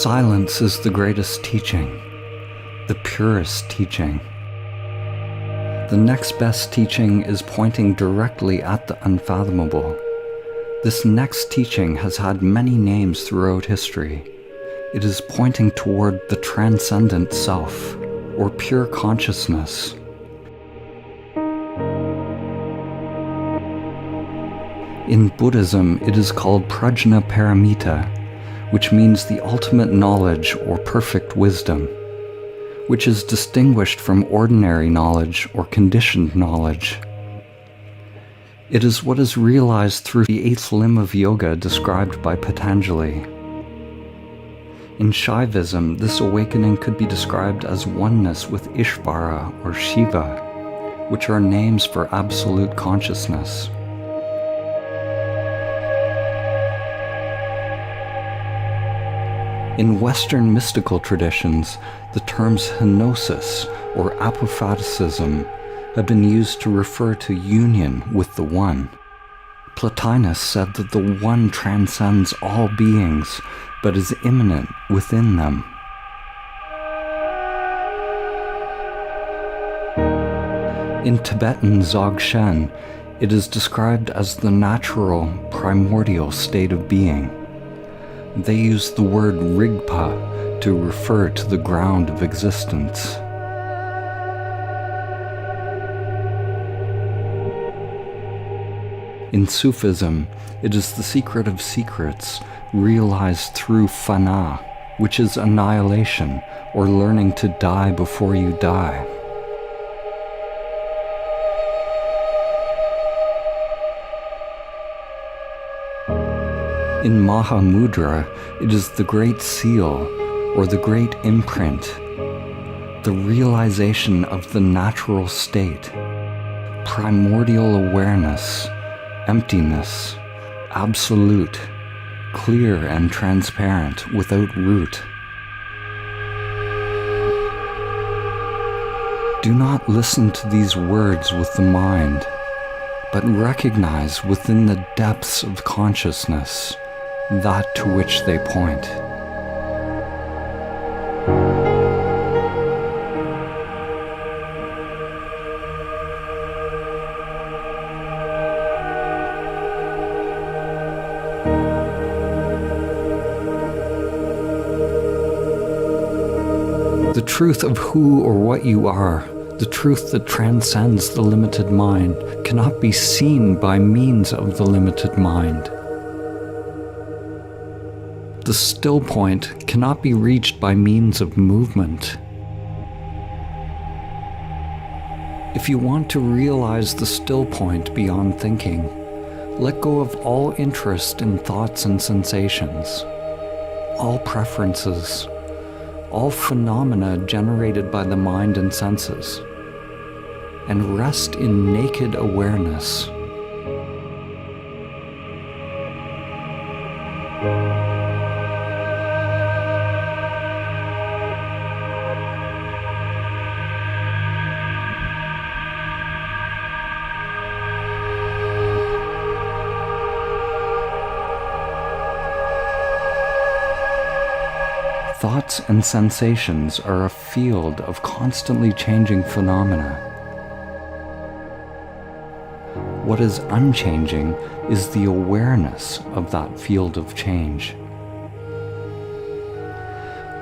Silence is the greatest teaching, the purest teaching. The next best teaching is pointing directly at the unfathomable. This next teaching has had many names throughout history. It is pointing toward the transcendent self, or pure consciousness. In Buddhism, it is called prajna paramita, which means the ultimate knowledge or perfect wisdom, which is distinguished from ordinary knowledge or conditioned knowledge. It is what is realized through the eighth limb of yoga described by Patanjali. In Shaivism, this awakening could be described as oneness with Ishvara or Shiva, which are names for absolute consciousness. In Western mystical traditions, the terms henosis or apophaticism have been used to refer to union with the One. Plotinus said that the One transcends all beings, but is immanent within them. In Tibetan Dzogchen, it is described as the natural, primordial state of being. They use the word rigpa to refer to the ground of existence. In Sufism, it is the secret of secrets realized through fana, which is annihilation, or learning to die before you die. In Mahamudra, it is the great seal, or the great imprint, the realization of the natural state, primordial awareness, emptiness, absolute, clear and transparent, without root. Do not listen to these words with the mind, but recognize within the depths of consciousness that to which they point. The truth of who or what you are, the truth that transcends the limited mind, cannot be seen by means of the limited mind. The still point cannot be reached by means of movement. If you want to realize the still point beyond thinking, let go of all interest in thoughts and sensations, all preferences, all phenomena generated by the mind and senses, and rest in naked awareness. Thoughts and sensations are a field of constantly changing phenomena. What is unchanging is the awareness of that field of change.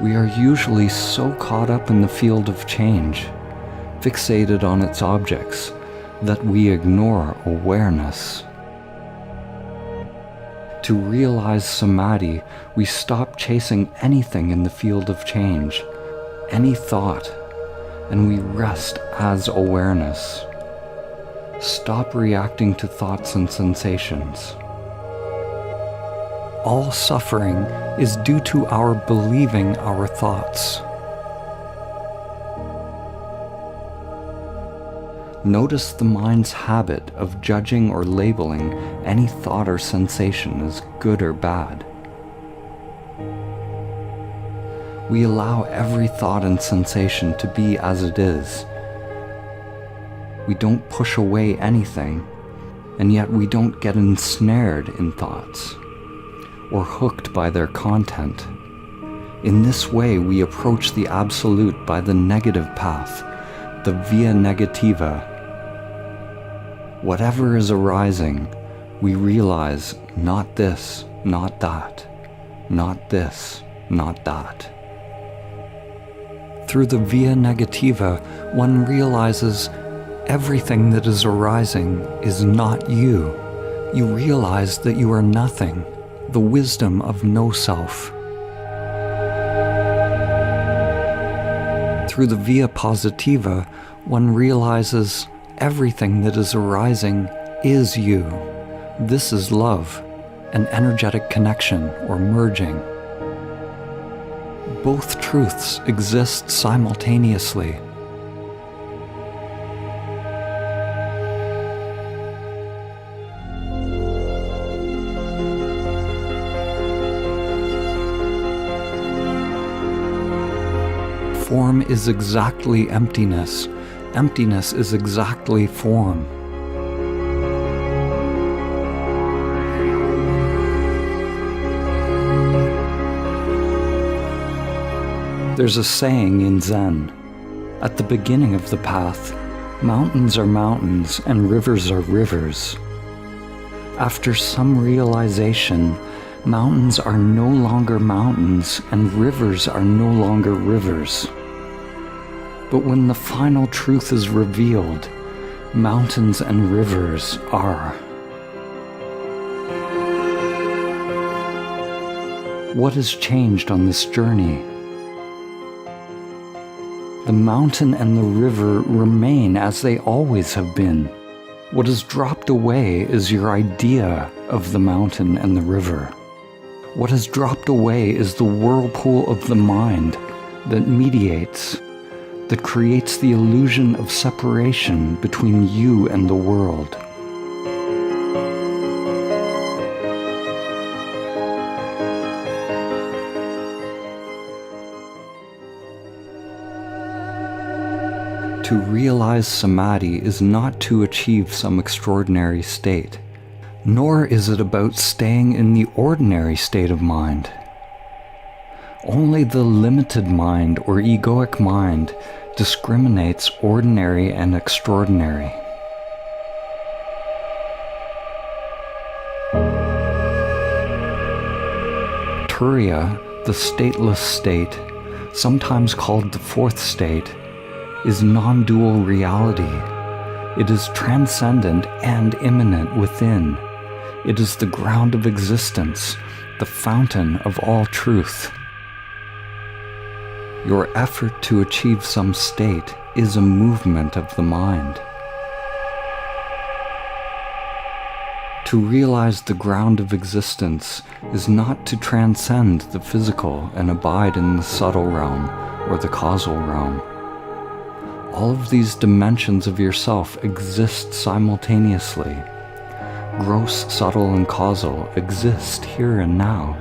We are usually so caught up in the field of change, fixated on its objects, that we ignore awareness. To realize Samadhi, we stop chasing anything in the field of change, any thought, and we rest as awareness. Stop reacting to thoughts and sensations. All suffering is due to our believing our thoughts. Notice the mind's habit of judging or labeling any thought or sensation as good or bad. We allow every thought and sensation to be as it is. We don't push away anything, and yet we don't get ensnared in thoughts or hooked by their content. In this way, we approach the Absolute by the negative path, the via negativa. Whatever is arising, we realize not this, not that, not this, not that. Through the via negativa, one realizes everything that is arising is not you. You realize that you are nothing, the wisdom of no self. Through the via positiva, one realizes everything that is arising is you. This is love, an energetic connection or merging. Both truths exist simultaneously. Form is exactly emptiness. Emptiness is exactly form. There's a saying in Zen, at the beginning of the path, mountains are mountains and rivers are rivers. After some realization, mountains are no longer mountains and rivers are no longer rivers. But when the final truth is revealed, mountains and rivers are. What has changed on this journey? The mountain and the river remain as they always have been. What has dropped away is your idea of the mountain and the river. What has dropped away is the whirlpool of the mind that mediates, that creates the illusion of separation between you and the world. To realize Samadhi is not to achieve some extraordinary state, nor is it about staying in the ordinary state of mind. Only the limited mind or egoic mind discriminates ordinary and extraordinary. Turiya, the stateless state, sometimes called the fourth state, is non-dual reality. It is transcendent and immanent within. It is the ground of existence, the fountain of all truth. Your effort to achieve some state is a movement of the mind. To realize the ground of existence is not to transcend the physical and abide in the subtle realm or the causal realm. All of these dimensions of yourself exist simultaneously. Gross, subtle, and causal exist here and now.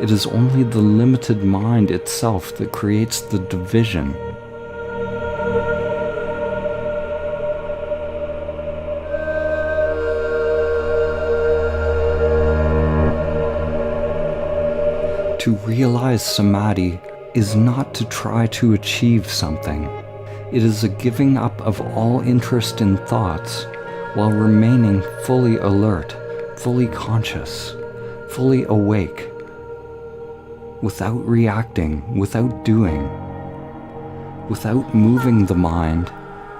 It is only the limited mind itself that creates the division. To realize Samadhi is not to try to achieve something. It is a giving up of all interest in thoughts while remaining fully alert, fully conscious, fully awake, without reacting, without doing, without moving the mind,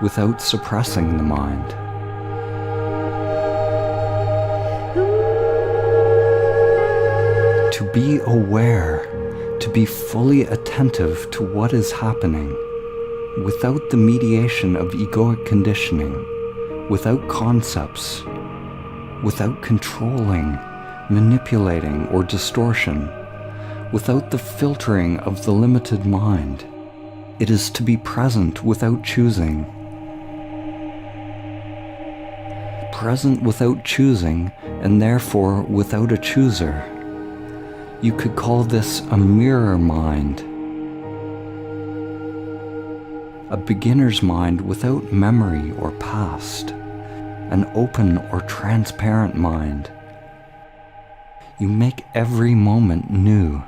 without suppressing the mind. To be aware, to be fully attentive to what is happening, without the mediation of egoic conditioning, without concepts, without controlling, manipulating, or distortion, without the filtering of the limited mind. It is to be present without choosing. Present without choosing, and therefore without a chooser. You could call this a mirror mind. A beginner's mind without memory or past. An open or transparent mind. You make every moment new.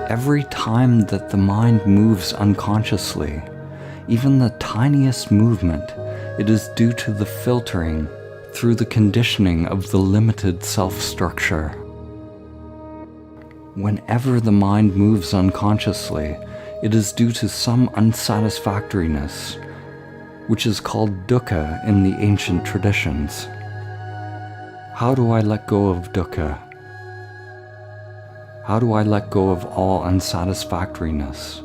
Every time that the mind moves unconsciously, even the tiniest movement, it is due to the filtering through the conditioning of the limited self-structure. Whenever the mind moves unconsciously, it is due to some unsatisfactoriness, which is called dukkha in the ancient traditions. How do I let go of dukkha? How do I let go of all unsatisfactoriness?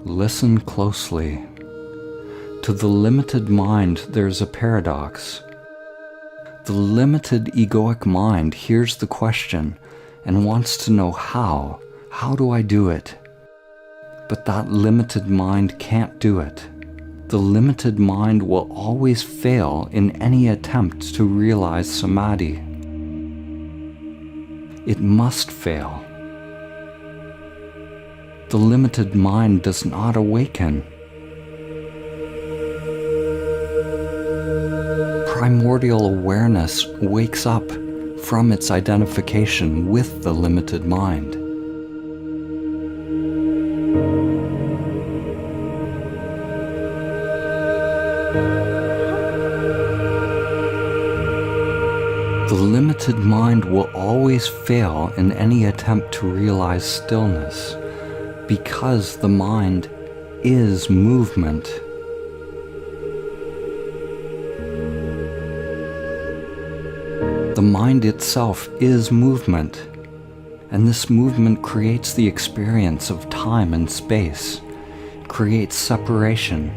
Listen closely. To the limited mind, there's a paradox. The limited egoic mind hears the question and wants to know how. How do I do it? But that limited mind can't do it. The limited mind will always fail in any attempt to realize Samadhi. It must fail. The limited mind does not awaken. Primordial awareness wakes up from its identification with the limited mind. The limited mind will always fail in any attempt to realize stillness, because the mind is movement. The mind itself is movement, and this movement creates the experience of time and space, creates separation.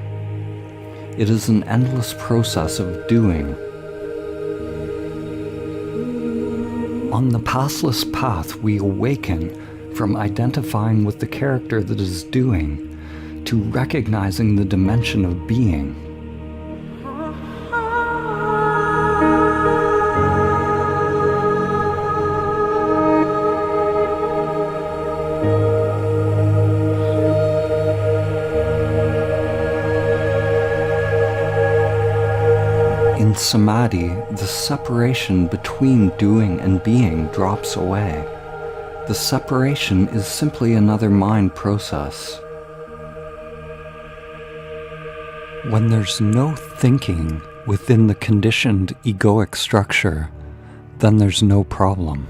It is an endless process of doing. On the passless path, we awaken from identifying with the character that is doing to recognizing the dimension of being. In Samadhi, the separation between doing and being drops away. The separation is simply another mind process. When there's no thinking within the conditioned egoic structure, then there's no problem.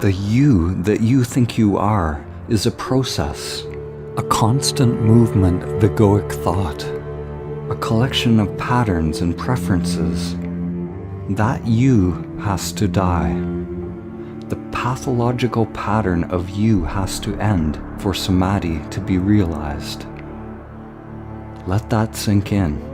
The you that you think you are is a process, a constant movement of egoic thought, a collection of patterns and preferences. That you has to die. The pathological pattern of you has to end for Samadhi to be realized. Let that sink in.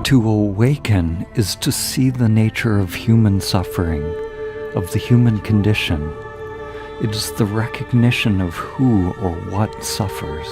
To awaken is to see the nature of human suffering, of the human condition. It is the recognition of who or what suffers.